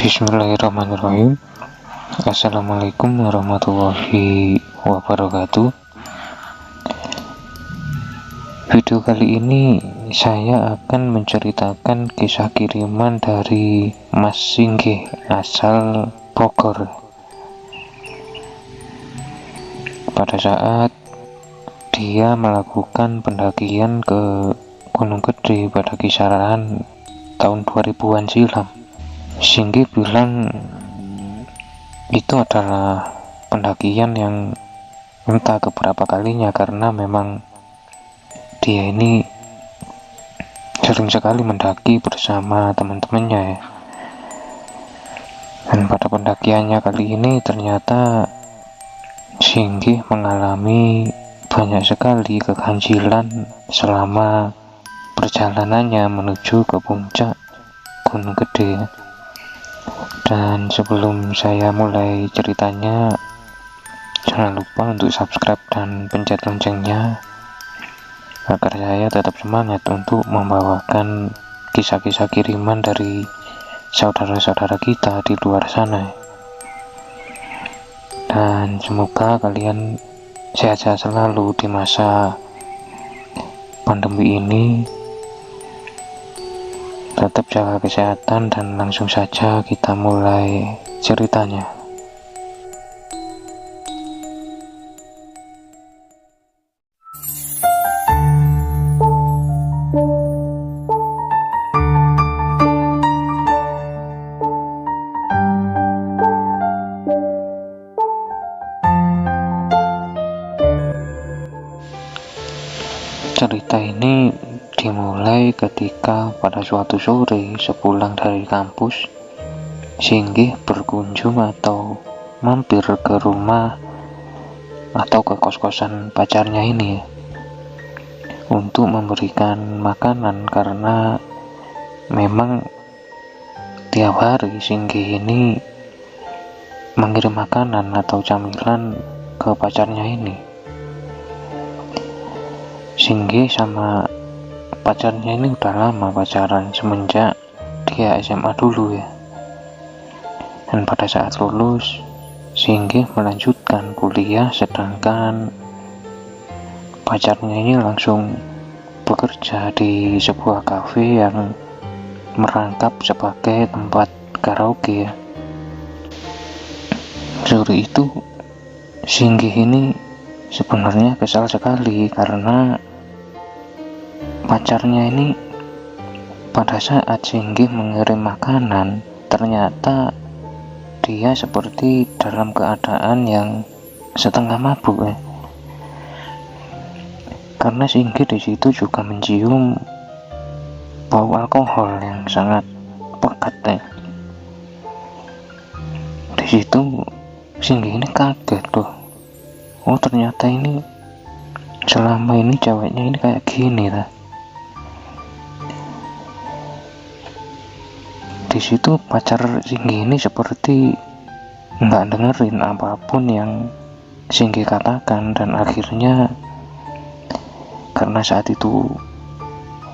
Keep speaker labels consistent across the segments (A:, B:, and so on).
A: Bismillahirrahmanirrahim. Assalamualaikum warahmatullahi wabarakatuh. Video kali ini saya akan menceritakan kisah kiriman dari Mas Singgih asal Bogor. Pada saat dia melakukan pendakian ke Gunung Gede pada kisaran tahun 2000-an silam, Singgih bilang itu adalah pendakian yang entah keberapa kalinya, karena memang dia ini sering sekali mendaki bersama teman-temannya ya. Dan pada pendakiannya kali ini ternyata Singgih mengalami banyak sekali keganjilan selama perjalanannya menuju ke puncak Gunung Gede. Dan sebelum saya mulai ceritanya, jangan lupa untuk subscribe dan pencet loncengnya agar saya tetap semangat untuk membawakan kisah-kisah kiriman dari saudara-saudara kita di luar sana. Dan semoga kalian sehat-sehat selalu di masa pandemi ini. Tetap jaga kesehatan, dan langsung saja kita mulai ceritanya. Cerita ini dimulai ketika pada suatu sore sepulang dari kampus, Singgih berkunjung atau mampir ke rumah atau ke kos-kosan pacarnya ini untuk memberikan makanan, karena memang tiap hari Singgih ini mengirim makanan atau camilan ke pacarnya ini. Singgih sama pacarnya ini udah lama pacaran, semenjak dia SMA dulu ya. Dan pada saat lulus, Singgih melanjutkan kuliah, sedangkan pacarnya ini langsung bekerja di sebuah kafe yang merangkap sebagai tempat karaoke ya. Sore itu Singgih ini sebenarnya kesal sekali karena pacarnya ini pada saat Singgih mengirim makanan, ternyata dia seperti dalam keadaan yang setengah mabuk ya. Karena Singgih di situ juga mencium bau alkohol yang sangat pekat ya. Di situ Singgih ini kaget tuh. Oh, ternyata ini selama ini ceweknya ini kayak gini lah. Di situ pacar Singgih ini seperti nggak dengerin apapun yang Singgih katakan, dan akhirnya karena saat itu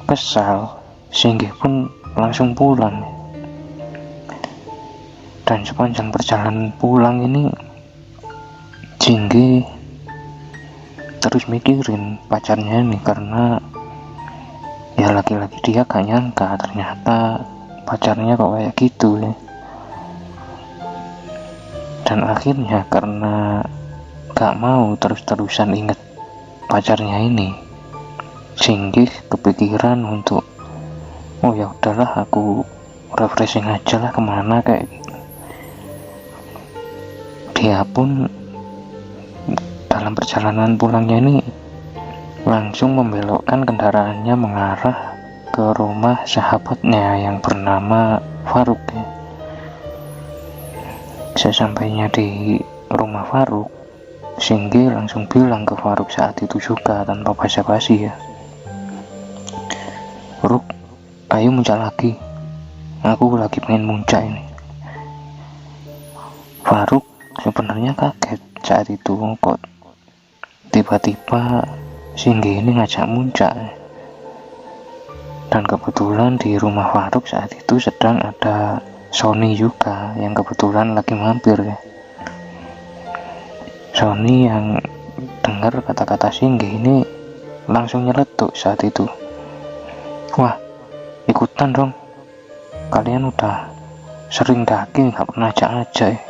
A: kesal, Singgih pun langsung pulang. Dan sepanjang perjalanan pulang ini Singgih terus mikirin pacarnya ini, karena ya laki-laki dia gak nyangka ternyata pacarnya kok kayak gitu ya. Dan akhirnya karena gak mau terus-terusan inget pacarnya ini, Singgih kepikiran untuk oh ya udahlah, aku refreshing aja lah kemana kayak gitu. Dia pun dalam perjalanan pulangnya ini langsung membelokkan kendaraannya mengarah ke rumah sahabatnya yang bernama Faruk ya. Sesampainya di rumah Faruk, Singgih langsung bilang ke Faruk saat itu juga tanpa basa-basi ya, "Ruk, ayo muncak lagi, aku lagi pengen muncak ini." Faruk sebenarnya kaget saat itu, kok tiba-tiba Singgih ini ngajak muncak. Dan kebetulan di rumah Faruk saat itu sedang ada Sony juga yang kebetulan lagi mampir ya. Sony yang dengar kata-kata Shingi ini langsung nyeletuk saat itu. Wah, ikutan dong, kalian udah sering daki gak pernah ajak-ajak ya.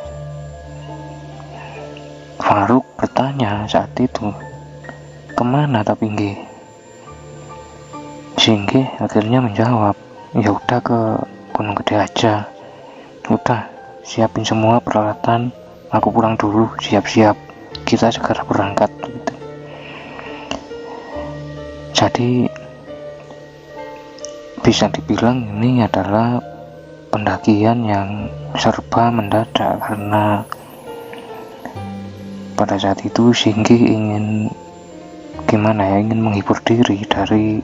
A: Faruk bertanya saat itu, kemana tapi Nggih? Shingi akhirnya menjawab, ya udah ke Gunung Gede aja. Udah, siapin semua peralatan, aku pulang dulu, siap-siap, kita segera berangkat gitu. Jadi bisa dibilang ini adalah pendakian yang serba mendadak, karena pada saat itu Shingi ingin ingin menghibur diri dari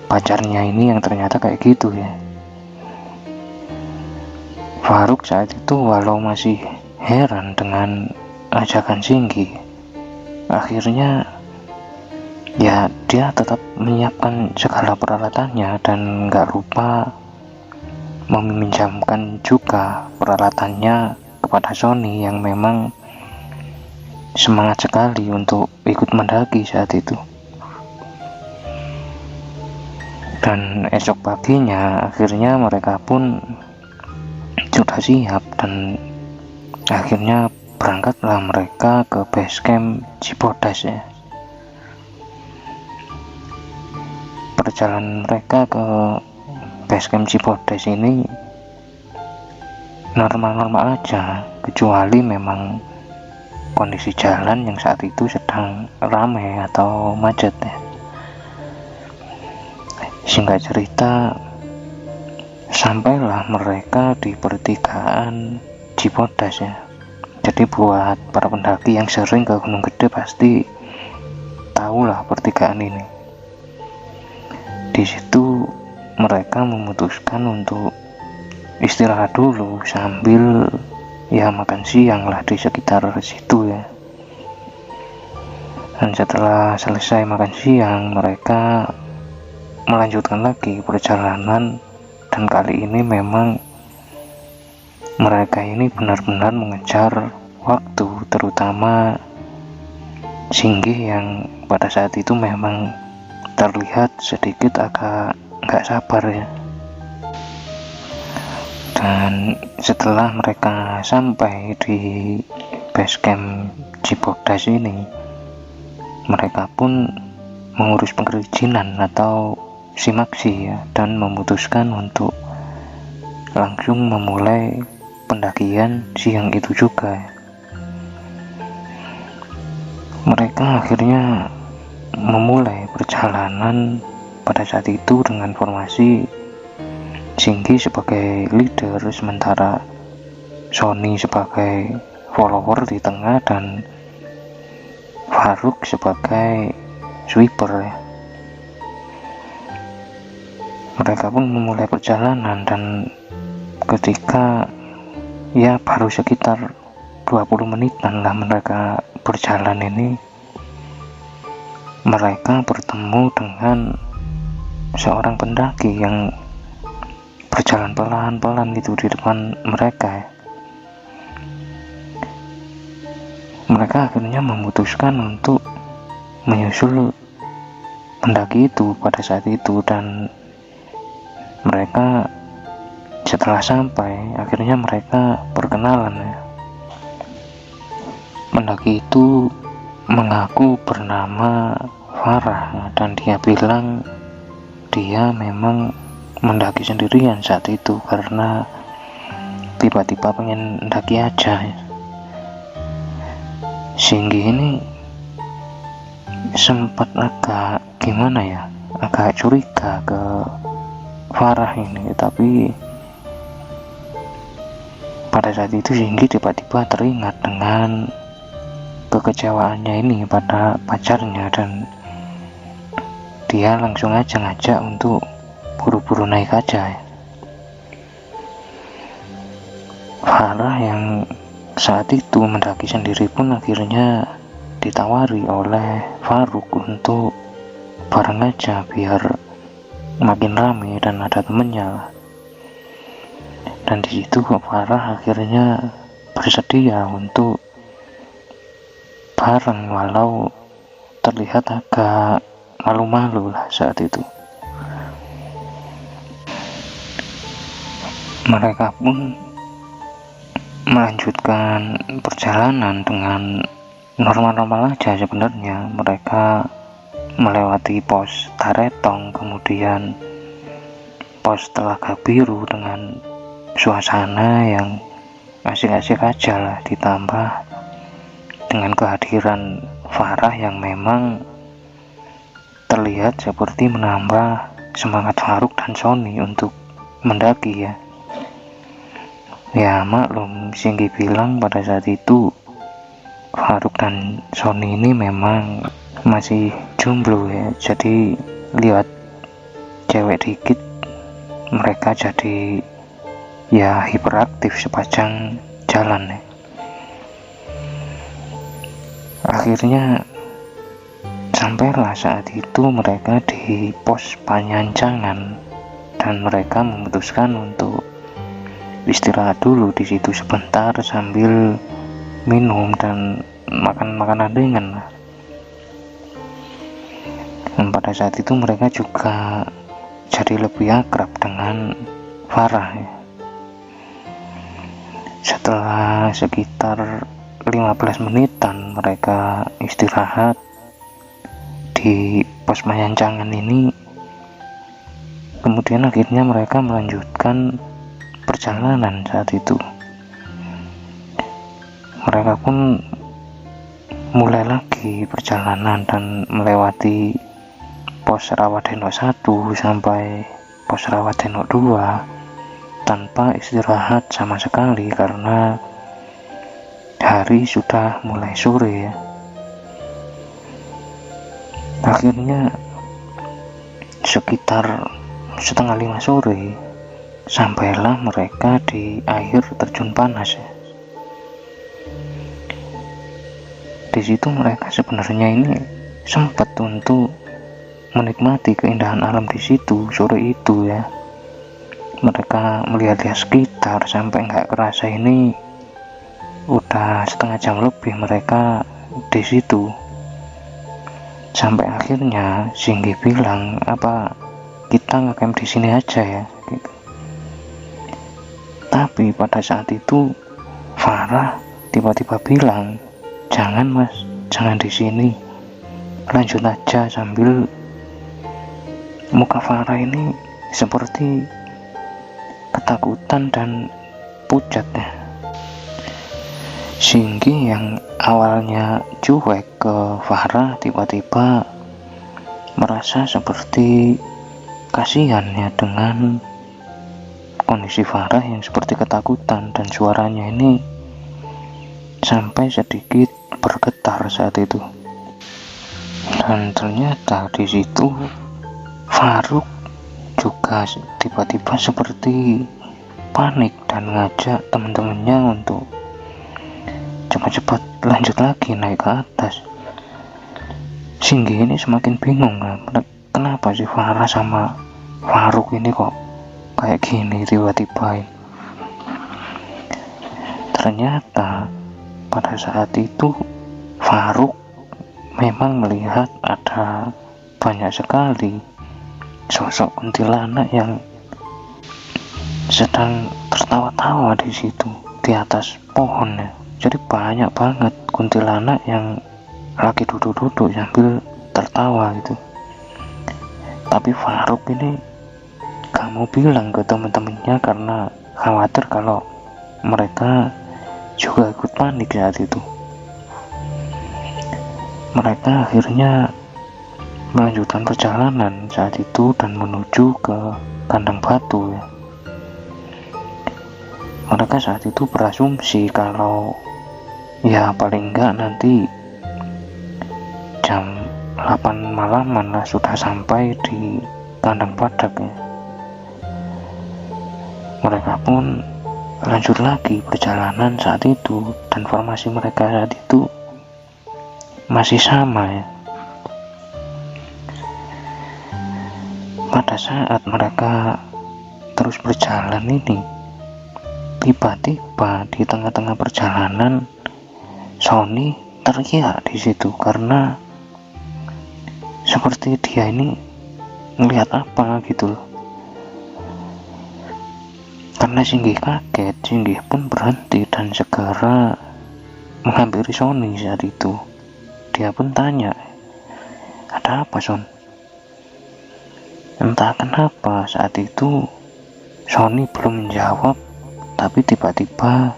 A: pacarnya ini yang ternyata kayak gitu ya. Faruk saat itu walau masih heran dengan ajakan Shingi, akhirnya ya dia tetap menyiapkan segala peralatannya dan gak lupa meminjamkan juga peralatannya kepada Sony yang memang semangat sekali untuk ikut mendaki saat itu. Dan esok paginya akhirnya mereka pun sudah siap dan akhirnya berangkatlah mereka ke base camp Cibodas ya. Perjalanan mereka ke basecamp Cibodas ini normal-normal aja, kecuali memang kondisi jalan yang saat itu sedang ramai atau macet ya. Singkat cerita, sampailah mereka di pertigaan Cibodas ya. Jadi buat para pendaki yang sering ke Gunung Gede pasti tahulah pertigaan ini. Di situ mereka memutuskan untuk istirahat dulu sambil ya makan siang lah di sekitar situ ya. Dan setelah selesai makan siang, mereka melanjutkan lagi perjalanan, dan kali ini memang mereka ini benar-benar mengejar waktu, terutama Shingi yang pada saat itu memang terlihat sedikit agak nggak sabar ya. Dan setelah mereka sampai di base camp Cibodas ini, mereka pun mengurus perizinan atau simaksi ya, dan memutuskan untuk langsung memulai pendakian siang itu juga ya. Mereka akhirnya memulai perjalanan pada saat itu dengan formasi Shingi sebagai leader, sementara Sony sebagai follower di tengah dan Faruk sebagai sweeper ya. Mereka pun memulai perjalanan, dan ketika ya baru sekitar 20 menitan lah mereka berjalan ini, mereka bertemu dengan seorang pendaki yang berjalan pelan-pelan itu di depan mereka. Mereka akhirnya memutuskan untuk menyusul pendaki itu pada saat itu, dan mereka setelah sampai akhirnya mereka perkenalan ya. Pendaki itu mengaku bernama Farah, dan dia bilang dia memang mendaki sendirian saat itu karena tiba-tiba pengen mendaki aja. Shingi ini sempat agak gimana ya, agak curiga ke Farah ini, tapi pada saat itu Shingi tiba-tiba teringat dengan kekecewaannya ini pada pacarnya, dan dia langsung aja ngajak untuk buru-buru naik aja ya. Farah yang saat itu mendaki sendiri pun akhirnya ditawari oleh Faruk untuk bareng aja biar makin rame dan ada temennya lah. Dan di situ Farah akhirnya bersedia untuk bareng, walau terlihat agak malu-malu lah saat itu. Mereka pun melanjutkan perjalanan dengan normal-normal aja sebenarnya. Mereka melewati pos Taretong, kemudian pos Telaga Biru dengan suasana yang asik-asik aja lah, ditambah dengan kehadiran Farah yang memang terlihat seperti menambah semangat Farouk dan Sony untuk mendaki ya. Ya maklum, Singgi bilang pada saat itu Farouk dan Sony ini memang masih jomblo ya, jadi lihat cewek dikit mereka jadi ya hiperaktif sepanjang jalan ya. Akhirnya sampailah saat itu mereka di pos Panyancangan dan mereka memutuskan untuk istirahat dulu di situ sebentar sambil minum dan makan makanan ringan lah. Dan pada saat itu mereka juga jadi lebih akrab dengan Farah ya. Setelah sekitar 15 menitan mereka istirahat di pos Panyancangan ini, kemudian akhirnya mereka melanjutkan perjalanan saat itu. Mereka pun mulai lagi perjalanan dan melewati pos Rawadeno 1 sampai pos Rawadeno 2 tanpa istirahat sama sekali karena hari sudah mulai sore ya. Akhirnya sekitar setengah 5 sore sampailah mereka di air terjun panas ya. Di situ mereka sebenarnya ini sempat untuk menikmati keindahan alam di situ sore itu ya. Mereka melihat-lihat sekitar sampai nggak kerasa ini udah setengah jam lebih mereka di situ. Sampai akhirnya Singgi bilang, apa kita ngecamp di sini aja ya gitu. Tapi pada saat itu Farah tiba-tiba bilang, jangan mas, jangan di sini, lanjut aja, sambil muka Farah ini seperti ketakutan dan pucat ya. Singgi yang awalnya cuek ke Farah tiba-tiba merasa seperti kasihan ya dengan kondisi Farah yang seperti ketakutan, dan suaranya ini sampai sedikit bergetar saat itu. Dan ternyata di situ Farouk juga tiba-tiba seperti panik dan ngajak teman-temannya untuk cepat-cepat lanjut lagi naik ke atas. Singgi ini semakin bingung kan, kenapa sih Farah sama Farouk ini kok kayak gini tiba-tiba. Ternyata pada saat itu Farouk memang melihat ada banyak sekali sosok kuntilanak yang sedang tertawa-tawa di situ di atas pohon ya. Jadi banyak banget kuntilanak yang lagi duduk-duduk sambil tertawa gitu. Tapi Farouk ini gak mau bilang ke teman-temannya karena khawatir kalau mereka juga ikut panik saat itu. Mereka akhirnya melanjutkan perjalanan saat itu dan menuju ke kandang batu ya. Mereka saat itu berasumsi kalau ya paling enggak nanti jam 8 malaman lah sudah sampai di kandang badak ya. Mereka pun lanjut lagi perjalanan saat itu, dan formasi mereka saat itu masih sama ya. Pada saat mereka terus berjalan ini, Tiba-tiba di tengah-tengah perjalanan Sony teriak di situ karena seperti dia ini ngelihat apa gitu loh. Karena Singgih kaget, Singgih pun berhenti dan segera menghampiri Sony saat itu. Dia pun tanya, ada apa Son? Entah kenapa saat itu Sony belum menjawab, tapi tiba-tiba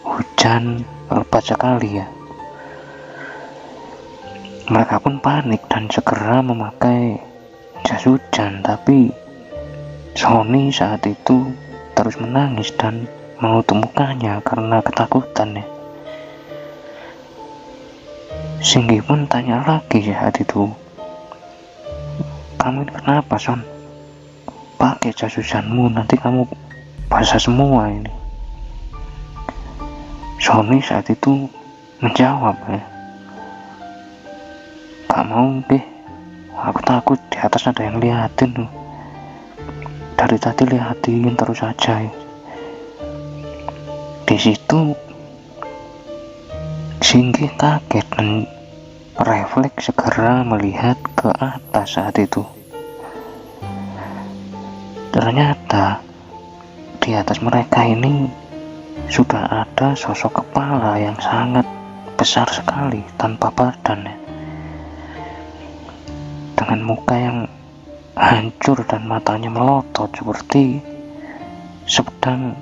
A: hujan lebat sekali ya. Mereka pun panik dan segera memakai jas hujan, tapi Sony saat itu terus menangis dan menutup mukanya karena ketakutan ya. Singgih pun tanya lagi saat itu, kamu ini kenapa Son? Pakai jas hujanmu, nanti kamu basah semua ini. Sony saat itu menjawab ya, gak mau deh, aku takut di atas ada yang liatin tuh. Dari tadi liatin terus aja ya. Di situ Singgih kaget dan refleks segera melihat ke atas saat itu. Ternyata di atas mereka ini sudah ada sosok kepala yang sangat besar sekali tanpa badan ya. Dengan muka yang hancur dan matanya melotot seperti sedang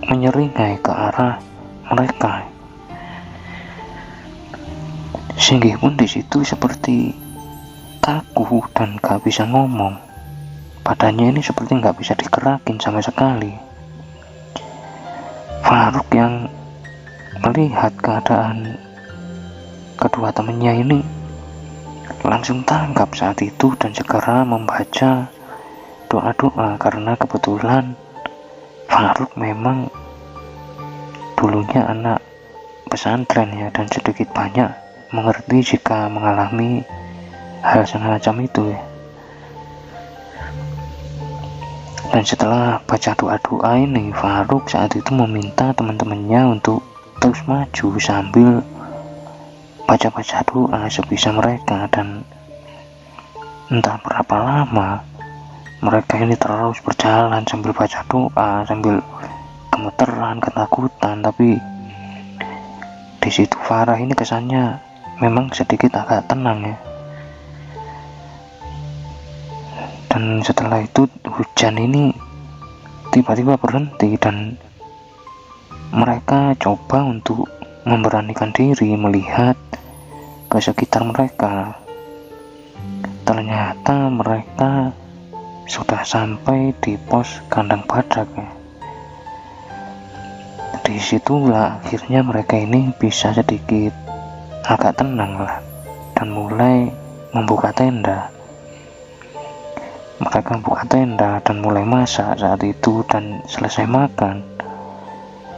A: menyeringai ke arah mereka. Singgih pun di situ seperti kaku dan gak bisa ngomong. Badannya ini seperti gak bisa digerakin sama sekali. Faruk yang melihat keadaan kedua temannya ini langsung tanggap saat itu dan segera membaca doa-doa karena kebetulan Faruk memang dulunya anak pesantren ya, dan sedikit banyak mengerti jika mengalami hal semacam itu ya. Dan setelah baca doa-doa ini, Faruk saat itu meminta teman-temannya untuk terus maju sambil baca-baca doa sebisa mereka, dan entah berapa lama mereka ini terus berjalan sambil baca doa, sambil gemeteran, ketakutan. Tapi di situ Farah ini kesannya memang sedikit agak tenang ya. Dan setelah itu hujan ini tiba-tiba berhenti dan mereka coba untuk memberanikan diri melihat ke sekitar mereka. Ternyata mereka sudah sampai di pos kandang badak ya. Disitulah akhirnya mereka ini bisa sedikit agak tenang lah dan mulai membuka tenda. Mereka buka tenda dan mulai masak saat itu, dan selesai makan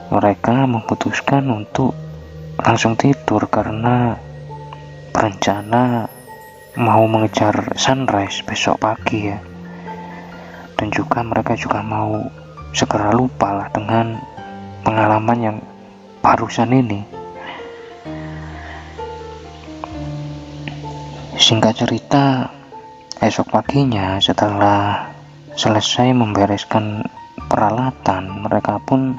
A: mereka memutuskan untuk langsung tidur karena berencana mau mengejar sunrise besok pagi ya. Dan juga mereka juga mau segera lupa lah dengan pengalaman yang barusan ini. Singkat cerita, esok paginya setelah selesai membereskan peralatan, mereka pun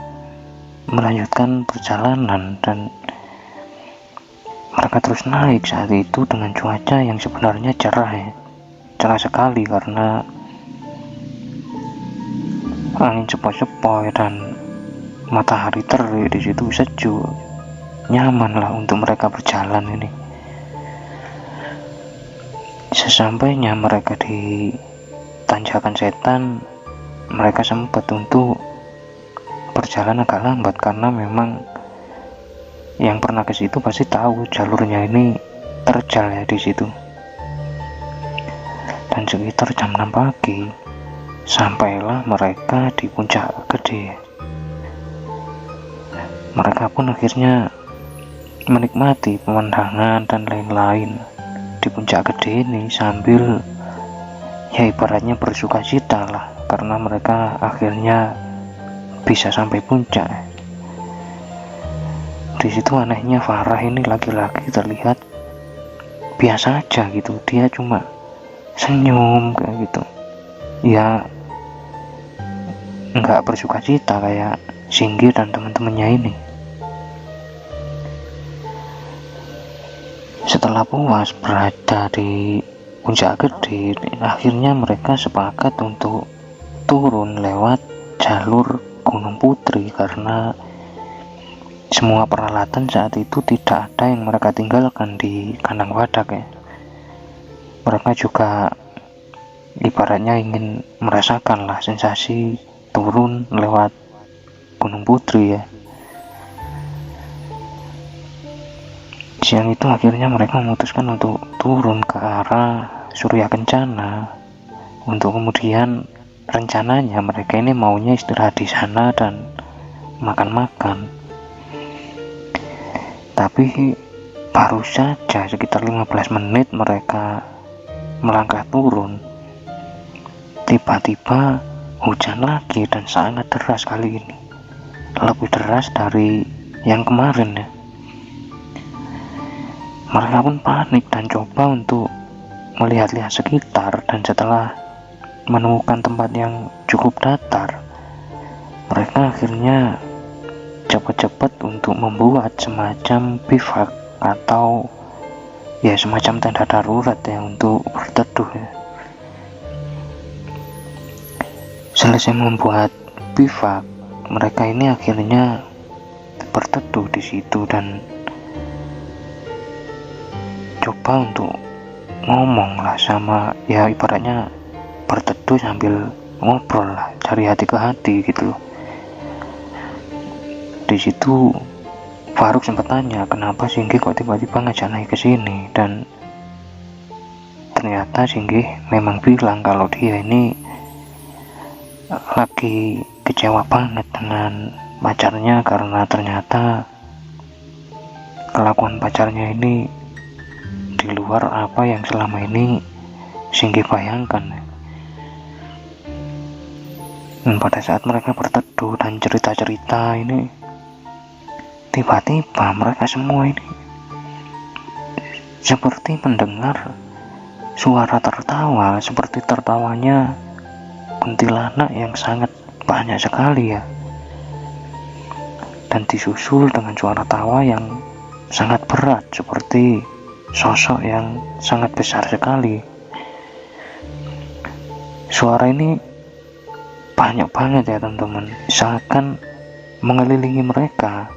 A: melanjutkan perjalanan dan mereka terus naik saat itu dengan cuaca yang sebenarnya cerah ya. Cerah sekali karena angin sepoi-sepoi dan matahari terik. Di situ sejuk, nyaman lah untuk mereka berjalan ini. Sesampainya mereka di tanjakan setan, mereka sempat untuk berjalan agak lambat karena memang yang pernah ke situ pasti tahu jalurnya ini terjal ya di situ. Dan sekitar jam 6 pagi sampailah mereka di puncak gede. Mereka pun akhirnya menikmati pemandangan dan lain-lain di puncak gede ini sambil ya ibaratnya bersuka cita lah karena mereka akhirnya bisa sampai puncak. Di situ anehnya Farah ini laki-laki terlihat biasa aja gitu, dia cuma senyum kayak gitu ya, nggak bersuka cita kayak Shingi dan teman-temannya ini. Setelah puas berada di puncak gede, akhirnya mereka sepakat untuk turun lewat jalur Gunung Putri karena semua peralatan saat itu tidak ada yang mereka tinggalkan di kandang wadak ya. Mereka juga ibaratnya ingin merasakan lah sensasi turun lewat Gunung Putri ya. Siang itu akhirnya mereka memutuskan untuk turun ke arah Surya Kencana, untuk kemudian rencananya mereka ini maunya istirahat di sana dan makan-makan. Tapi baru saja sekitar 15 menit mereka melangkah turun, tiba-tiba hujan lagi dan sangat deras kali ini, lebih deras dari yang kemarin ya. Mereka pun panik dan coba untuk melihat-lihat sekitar, dan setelah menemukan tempat yang cukup datar, mereka akhirnya cepat-cepat untuk membuat semacam bivak atau ya semacam tenda darurat ya untuk berteduh ya. Selesai membuat bivak, mereka ini akhirnya berteduh di situ dan coba untuk ngomong lah sama, ya ibaratnya berteduh sambil ngobrol lah, dari hati ke hati gitu loh. Di situ Faruk sempat tanya kenapa Shingi kok tiba-tiba ngajak naik ke sini, dan ternyata Shingi memang bilang kalau dia ini lagi kecewa banget dengan pacarnya karena ternyata kelakuan pacarnya ini di luar apa yang selama ini Shingi bayangkan. Dan pada saat mereka berteduh dan cerita-cerita ini, tiba-tiba mereka semua ini seperti mendengar suara tertawa, seperti tertawanya kuntilanak yang sangat banyak sekali ya, dan disusul dengan suara tawa yang sangat berat seperti sosok yang sangat besar sekali. Suara ini banyak banget ya teman-teman, seakan mengelilingi mereka.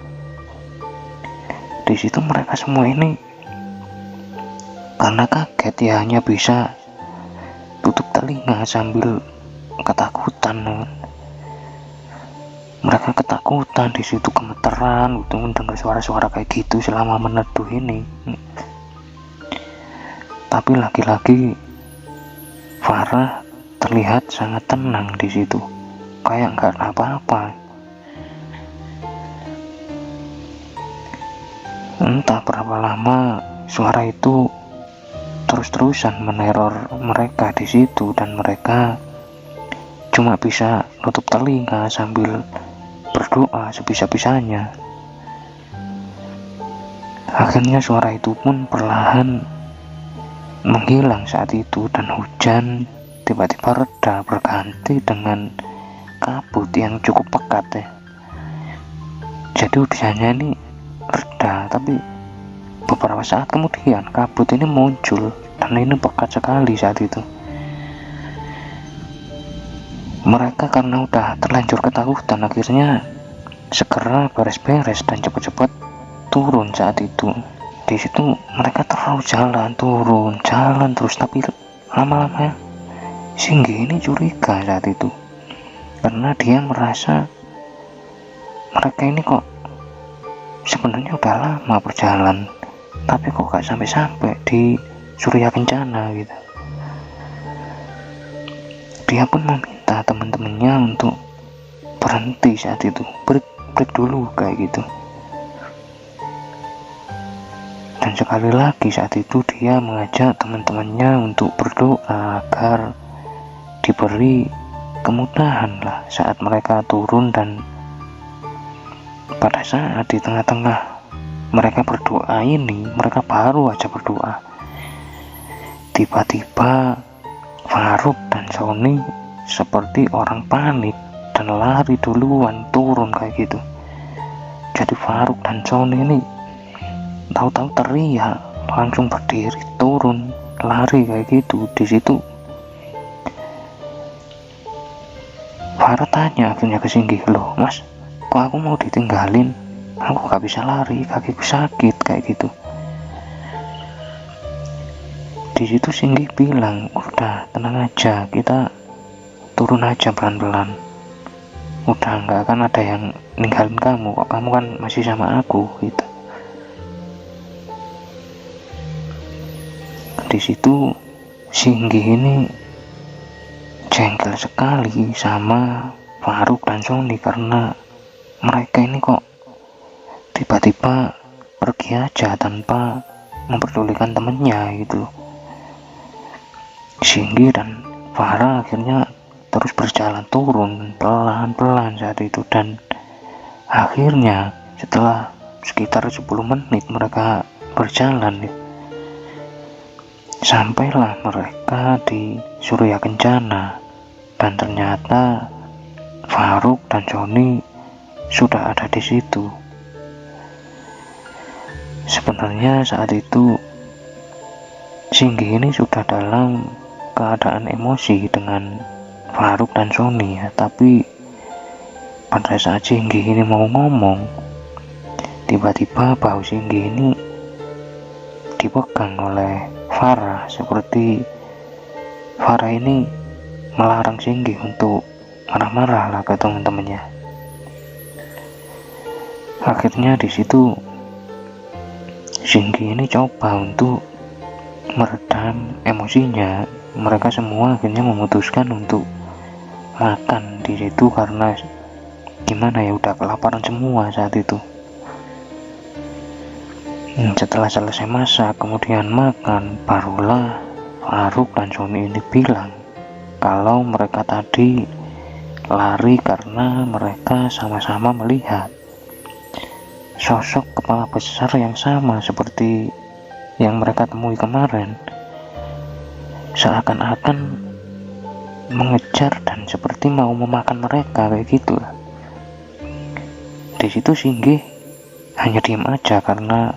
A: Di situ mereka semua ini karena kaget ya hanya bisa tutup telinga sambil ketakutan. Mereka ketakutan di situ, gemeteran untuk mendengar suara-suara kayak gitu selama meneduh ini. Tapi lagi-lagi Farah terlihat sangat tenang di situ, kayak nggak ada apa-apa. Entah berapa lama suara itu terus-terusan meneror mereka di situ, dan mereka cuma bisa nutup telinga sambil berdoa sebisa-bisanya. Akhirnya suara itu pun perlahan menghilang saat itu, dan hujan tiba-tiba reda berganti dengan kabut yang cukup pekat ya. Jadi hujannya ini reda, tapi beberapa saat kemudian kabut ini muncul dan ini pekat sekali saat itu. Mereka karena udah terlanjur ketakutan akhirnya segera beres-beres dan cepat-cepat turun saat itu. Di situ mereka terus jalan terus, tapi lama-lama Shingi ini curiga saat itu, karena dia merasa mereka ini kok sebenarnya udah lama berjalan, tapi kok gak sampai-sampai di Surya Kencana gitu. Dia pun meminta teman-temannya untuk berhenti saat itu, break dulu kayak gitu. Dan sekali lagi saat itu dia mengajak teman-temannya untuk berdoa agar diberi kemudahan lah saat mereka turun dan pada saat di tengah-tengah mereka berdoa ini, mereka baru aja berdoa, tiba-tiba Faruk dan Sony seperti orang panik dan lari duluan turun kayak gitu. Jadi Faruk dan Sony ini tahu-tahu teriak, langsung berdiri turun lari kayak gitu. Di situ Farah tanya akhirnya ke Singgih, loh mas, kok aku mau ditinggalin, aku gak bisa lari, kakiku sakit kayak gitu. Di situ Singgih bilang, udah tenang aja, kita turun aja pelan-pelan, udah nggak akan ada yang ninggalin kamu kok, kamu kan masih sama aku gitu. Di situ Singgih ini jengkel sekali sama Faruk dan Sony karena mereka ini kok tiba-tiba pergi aja tanpa memperdulikan temennya gitu. Singgih dan Farah akhirnya terus berjalan turun pelan-pelan saat itu, dan akhirnya setelah sekitar 10 menit mereka berjalan, sampailah mereka di Surya Kencana, dan ternyata Faruk dan Sony sudah ada di situ. Sebenarnya saat itu Singgih ini sudah dalam keadaan emosi dengan Faruk dan Sony ya, tapi pada saat Singgih ini mau ngomong, tiba-tiba bahu Singgih ini dipegang oleh Farah, seperti Farah ini melarang Singgih untuk marah-marah lah ke teman-temannya. Akhirnya di situ Singgih ini coba untuk meredam emosinya. Mereka semua akhirnya memutuskan untuk makan di situ karena gimana ya, udah kelaparan semua saat itu. Setelah selesai masak kemudian makan, barulah Faruk dan Sony ini bilang kalau mereka tadi lari karena mereka sama-sama melihat sosok kepala besar yang sama seperti yang mereka temui kemarin, seakan-akan mengejar dan seperti mau memakan mereka kayak gitu. Di situ Singgih hanya diam aja karena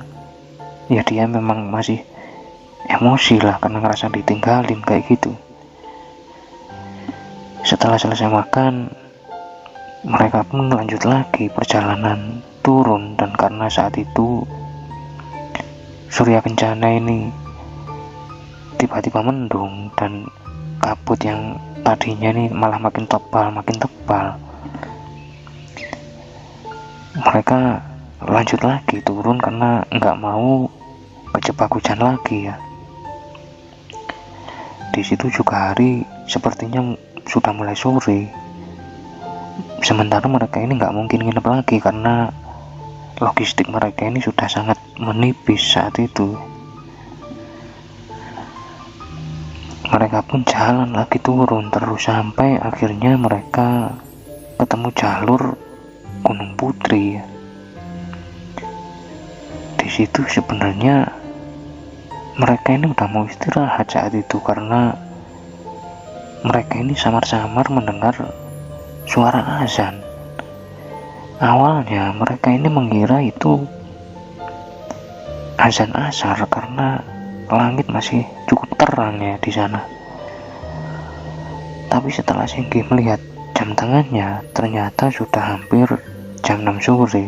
A: ya dia memang masih emosi lah karena ngerasa ditinggalin kayak gitu. Setelah selesai makan, mereka pun lanjut lagi perjalanan turun, dan karena saat itu Surya Kencana ini tiba-tiba mendung dan kabut yang tadinya ini malah makin tebal. Mereka lanjut lagi turun karena nggak mau kejebak hujan lagi ya. Di situ juga hari sepertinya sudah mulai sore, sementara mereka ini nggak mungkin nginep lagi karena logistik mereka ini sudah sangat menipis saat itu. Mereka pun jalan lagi turun terus sampai akhirnya mereka ketemu jalur Gunung Putri. Di situ sebenarnya mereka ini udah mau istirahat saat itu karena mereka ini samar-samar mendengar suara azan. Awalnya mereka ini mengira itu azan asar karena langit masih cukup terang ya di sana. Tapi setelah Singgih melihat jam tangannya, ternyata sudah hampir jam 6 sore.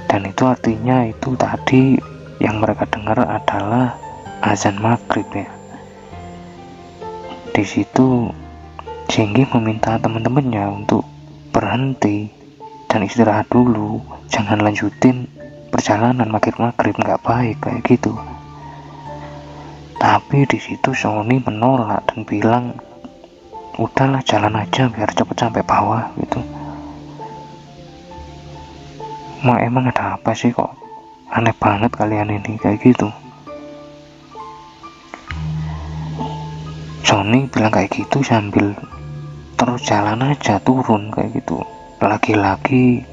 A: Dan itu artinya itu tadi yang mereka dengar adalah azan maghrib ya. Di situ Singgih meminta teman-temannya untuk berhenti dan istirahat dulu, jangan lanjutin perjalanan maghrib nggak baik kayak gitu. Tapi di situ Sony menolak dan bilang, udahlah jalan aja biar cepet sampai bawah gitu. Emang ada apa sih, kok aneh banget kalian ini kayak gitu. Sony bilang kayak gitu sambil terus jalan aja turun kayak gitu. Lagi-lagi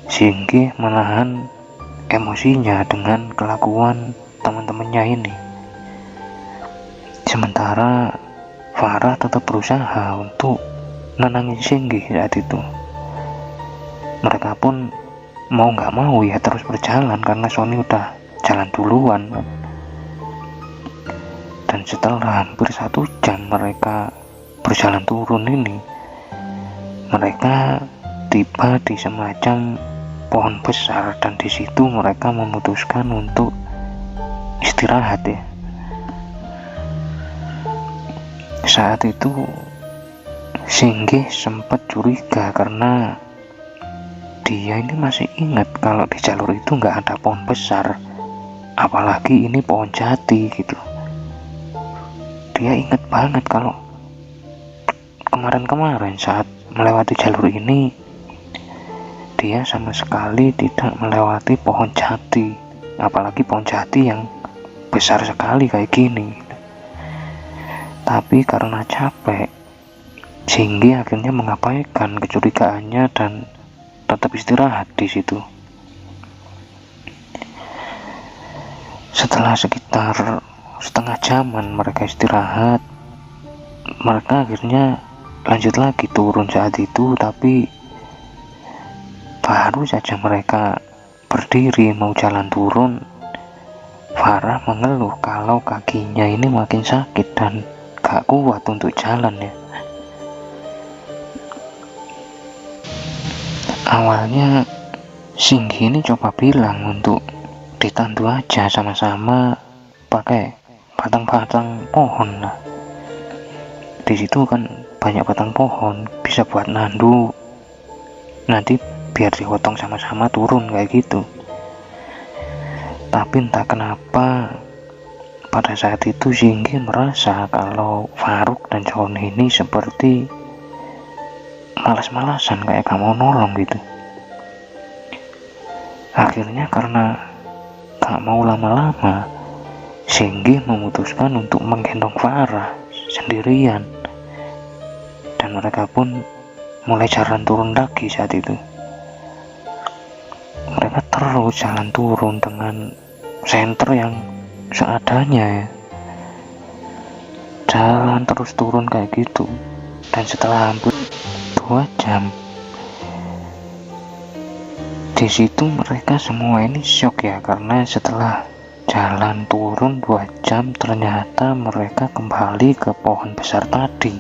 A: Singgi menahan emosinya dengan kelakuan teman-temannya ini. Sementara Farah tetap berusaha untuk nenangin Singgi saat itu. Mereka pun mau nggak mau ya terus berjalan karena Sony udah jalan duluan. Dan setelah hampir 1 jam mereka berjalan turun ini, mereka tiba di semacam pohon besar, dan di situ mereka memutuskan untuk istirahat ya. Saat itu Singgi sempat curiga karena dia ini masih ingat kalau di jalur itu nggak ada pohon besar, apalagi ini pohon jati gitu. Dia ingat banget kalau kemarin-kemarin saat melewati jalur ini dia sama sekali tidak melewati pohon jati, apalagi pohon jati yang besar sekali kayak gini. Tapi karena capek, Singgi akhirnya mengabaikan kecurigaannya dan tetap istirahat di situ. Setelah sekitar setengah jaman mereka istirahat, mereka akhirnya lanjut lagi turun saat itu. Tapi baru saja mereka berdiri mau jalan turun, Farah mengeluh kalau kakinya ini makin sakit dan gak kuat untuk jalan ya. Awalnya Singgi ini coba bilang untuk ditandu aja sama-sama pakai batang-batang pohon lah. Di situ kan banyak batang pohon, bisa buat nandu. Nanti biar dipotong sama-sama turun kayak gitu. Tapi entah kenapa pada saat itu Singgi merasa kalau Faruk dan Sony ini seperti malas-malasan, kayak gak mau nolong gitu. Akhirnya karena gak mau lama-lama, Singgi memutuskan untuk menggendong Farah sendirian. Dan mereka pun mulai jalan turun lagi saat itu. Mereka terus jalan turun dengan senter yang seadanya ya. Jalan terus turun kayak gitu. Dan setelah hampir 2 jam, di situ mereka semua ini shock ya, karena setelah jalan turun 2 jam ternyata mereka kembali ke pohon besar tadi.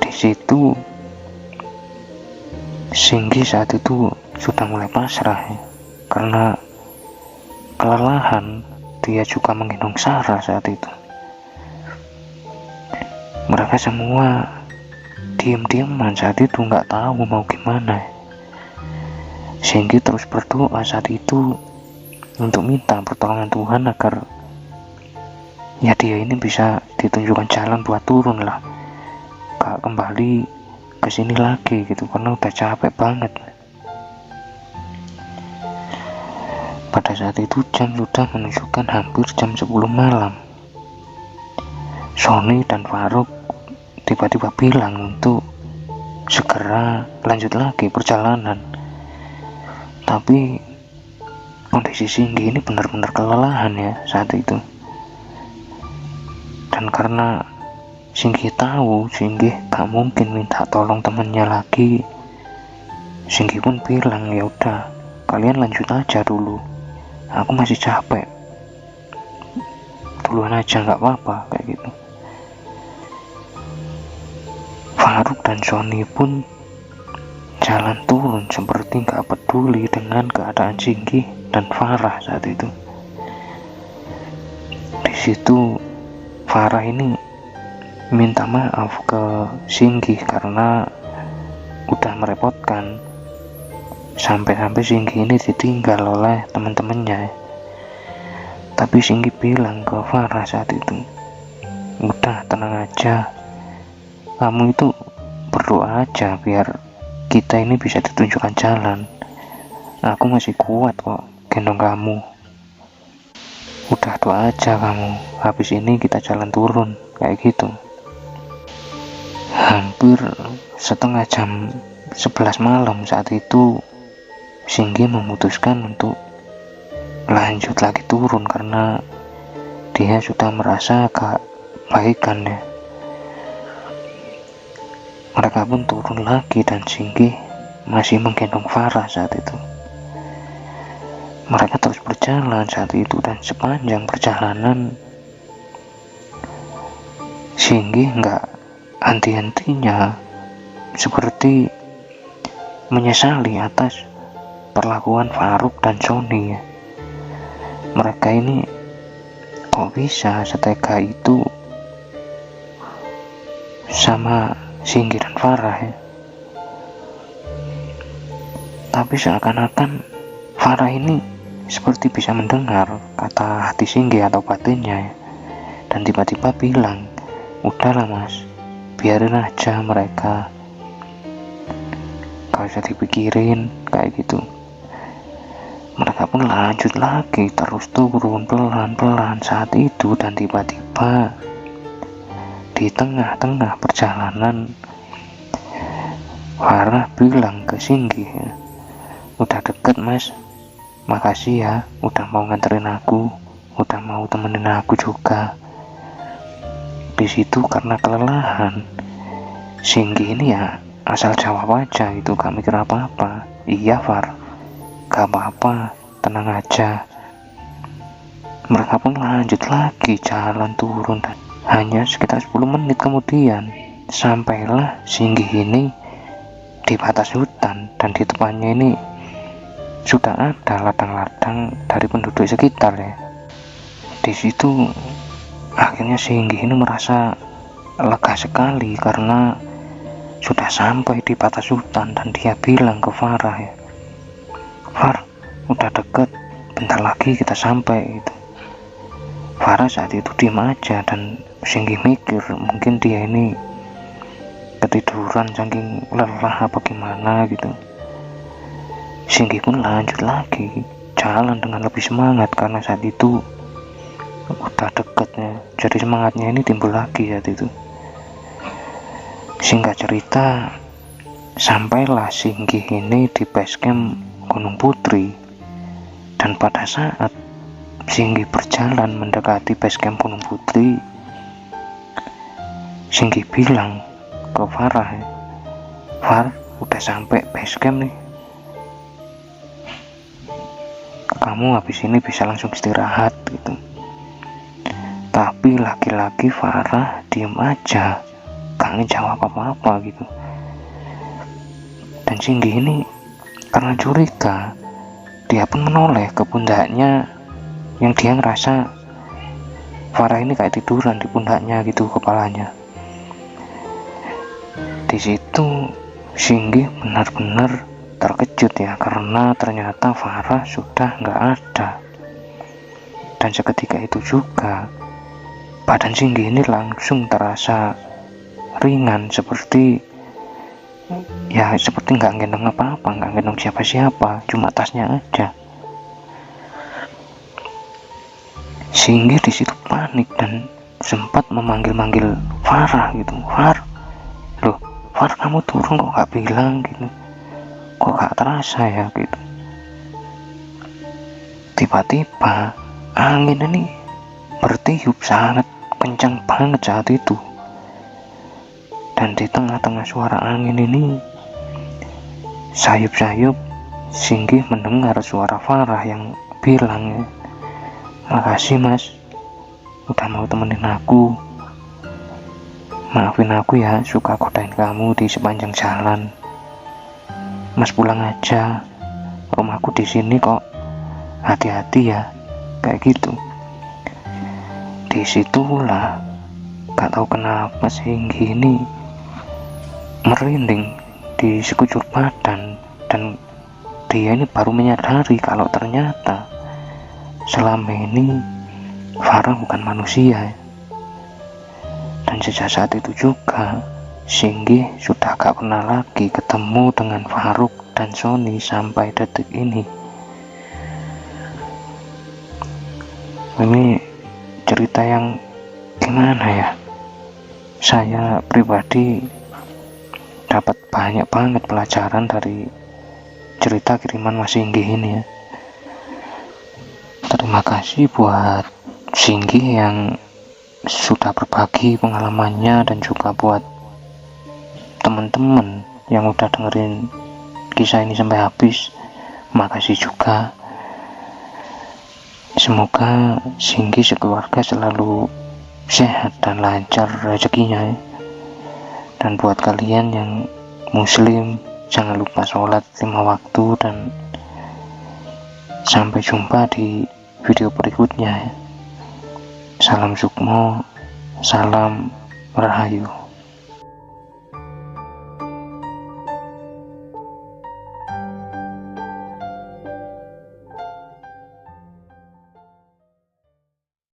A: Di situ Singgi saat itu sudah mulai pasrah ya, karena kelelahan. Dia juga menggendong Sarah saat itu. Mereka semua diam-diaman saat itu, nggak tahu mau gimana. Singgi terus berdoa saat itu untuk minta pertolongan Tuhan agar ya dia ini bisa ditunjukkan jalan buat turun lah, gak kembali ke sini lagi gitu, karena udah capek banget. Pada saat itu jam sudah menunjukkan hampir jam 10 malam. Sony dan Faruk tiba-tiba bilang untuk segera lanjut lagi perjalanan. Tapi kondisi Singgi ini benar-benar kelelahan ya saat itu. Dan karena Singgi tahu Singgi gak mungkin minta tolong temannya lagi, Singgi pun bilang, ya udah kalian lanjut aja dulu, aku masih capek, duluan aja nggak apa-apa kayak gitu. Faruk dan Sony pun jalan turun seperti nggak peduli dengan keadaan Singgi dan Farah saat itu. Di situ Farah ini minta maaf ke Singgi karena udah merepotkan, sampai-sampai Singgi ini ditinggal oleh teman-temannya. Tapi Singgi bilang ke Farah saat itu, udah tenang aja, kamu itu berdoa aja biar kita ini bisa ditunjukkan jalan. Aku masih kuat kok gendong kamu. Udah doa aja kamu, habis ini kita jalan turun kayak gitu. Hampir setengah jam 11 malam saat itu Singgi memutuskan untuk lanjut lagi turun karena dia sudah merasa agak baikan ya. Mereka pun turun lagi dan Singgi masih menggendong Farah saat itu. Mereka terus berjalan saat itu dan sepanjang perjalanan Singgi nggak henti-hentinya seperti menyesali atas perlakuan Faruk dan Sony ya. Mereka ini kok bisa setega itu sama Singgi dan Farah ya. Tapi seakan-akan Farah ini seperti bisa mendengar kata hati Singgi atau batinnya ya. Dan tiba-tiba bilang, udahlah mas, biarin aja mereka, gak usah dipikirin kayak gitu. Mereka pun lanjut lagi terus turun pelan-pelan saat itu. Dan tiba-tiba di tengah-tengah perjalanan Farah bilang ke Singgi ya, udah deket mas, makasih ya udah mau nganterin aku, udah mau temenin aku juga. Di situ karena kelelahan Singgi ini ya asal jawab aja itu, gak mikir apa-apa. Iya Far, gak apa-apa, tenang aja. Mereka pun lanjut lagi jalan turun dan hanya sekitar 10 menit kemudian sampailah Singgi ini di batas hutan. Dan di depannya ini sudah ada ladang-ladang dari penduduk sekitar ya. Di situ akhirnya Singgi ini merasa lega sekali karena sudah sampai di batas hutan. Dan dia bilang ke Farah ya, Far, udah deket, bentar lagi kita sampai itu. Farah saat itu diam aja dan Singgi mikir mungkin dia ini ketiduran saking lelah apa gimana gitu. Singgi pun lanjut lagi jalan dengan lebih semangat karena saat itu udah deketnya, jadi semangatnya ini timbul lagi saat itu. Singkat cerita, sampailah Singgi ini di base camp Gunung Putri. Dan pada saat Singgi berjalan mendekati base camp Gunung Putri, Singgi bilang ke Farah, Far, udah sampai base camp nih, kamu habis ini bisa langsung istirahat gitu. Tapi laki-laki Farah diem aja, gak ngejawab apa-apa gitu. Dan Singgi ini karena curiga, dia pun menoleh ke pundaknya yang dia ngerasa Farah ini kayak tiduran di pundaknya gitu, kepalanya. Di situ Singgi benar-benar terkejut ya, karena ternyata Farah sudah nggak ada. Dan seketika itu juga badan Singgi ini langsung terasa ringan, seperti nggak gendong apa-apa, nggak gendong siapa-siapa, cuma tasnya aja. Singgi di situ panik dan sempat memanggil-manggil Farah gitu, Far, loh Far, kamu turun kok gak bilang gitu, kok gak terasa ya gitu. Tiba-tiba angin ini bertiup sangat kencang banget saat itu. Dan di tengah-tengah suara angin ini, sayup-sayup Singgi mendengar suara Farah yang bilang, makasih mas, udah mau temenin aku. Maafin aku ya suka godain kamu di sepanjang jalan. Mas pulang aja, rumahku di sini kok, hati-hati ya, kayak gitu. Di situlah gak tahu kenapa Singgi ini merinding di sekujur badan, dan dia ini baru menyadari kalau ternyata selama ini Farah bukan manusia. Dan sejak saat itu juga Singgi sudah gak pernah lagi ketemu dengan Faruk dan Sony sampai detik ini. Ini cerita yang gimana ya, saya pribadi dapat banyak banget pelajaran dari cerita kiriman Mas Singgih ini ya. Terima kasih buat Singgih yang sudah berbagi pengalamannya, dan juga buat teman-teman yang udah dengerin kisah ini sampai habis. Makasih juga. Semoga Singgih sekeluarga selalu sehat dan lancar rezekinya ya. Dan buat kalian yang muslim, jangan lupa sholat 5 waktu, dan sampai jumpa di video berikutnya ya. Salam sukmo, salam rahayu.